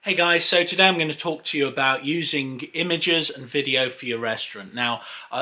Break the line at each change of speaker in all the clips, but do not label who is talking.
Hey guys, so today I'm going to talk to you about using images and video for your restaurant. Now,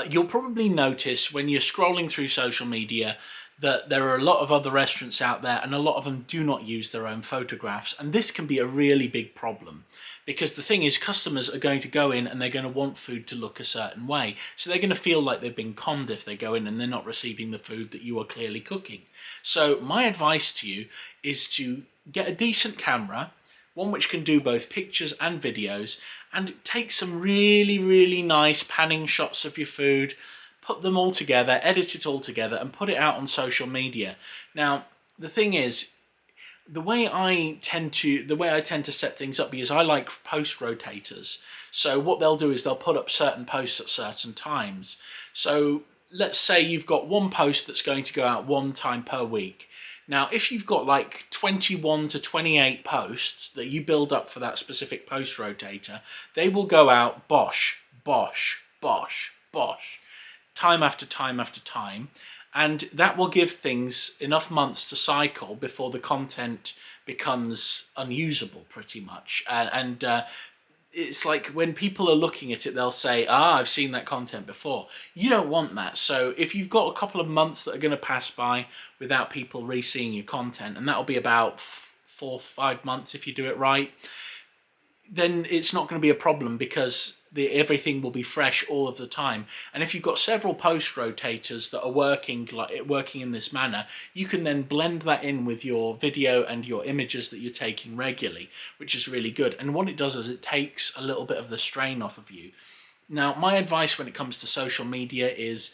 you'll probably notice when you're scrolling through social media that there are a lot of other restaurants out there and a lot of them do not use their own photographs. And this can be a really big problem because the thing is customers are going to go in and they're going to want food to look a certain way. So they're going to feel like they've been conned if they go in and they're not receiving the food that you are clearly cooking. So my advice to you is to get a decent camera, one which can do both pictures and videos, and take some really nice panning shots of your food, put them all together, edit it all together, and put it out on social media. Now, the thing is, the way I tend to set things up is I like post rotators. So what they'll do is they'll put up certain posts at certain times. So let's say you've got one post that's going to go out one time per week. Now, if you've got like 21 to 28 posts that you build up for that specific post rotator, they will go out bosh, time after time after time. And that will give things enough months to cycle before the content becomes unusable pretty much. It's like when people are looking at it, they'll say, I've seen that content before. You don't want that. So if you've got a couple of months that are going to pass by without people re-seeing your content, and that'll be about 4 or 5 months if you do it right, then it's not going to be a problem because everything will be fresh all of the time. And if you've got several post rotators that are working in this manner, you can then blend that in with your video and your images that you're taking regularly, which is really good. And what it does is it takes a little bit of the strain off of you. Now, my advice when it comes to social media is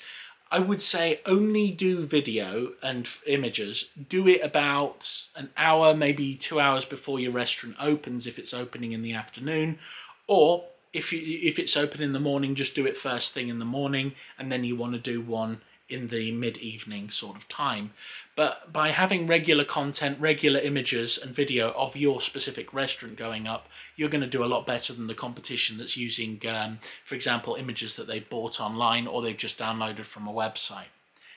I would say only do video and images. Do it about an hour, maybe 2 hours before your restaurant opens if it's opening in the afternoon, or if it's open in the morning, just do it first thing in the morning, and then you want to do one in the mid-evening sort of time. But by having regular content, regular images and video of your specific restaurant going up, you're going to do a lot better than the competition that's using, for example, images that they bought online or they've just downloaded from a website.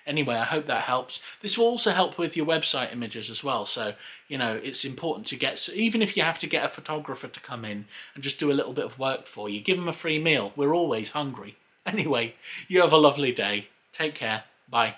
Anyway, I hope that helps. This will also help with your website images as well. So, it's important to get, even if you have to get a photographer to come in and just do a little bit of work for you, give them a free meal. We're always hungry. Anyway, you have a lovely day. Take care. Bye.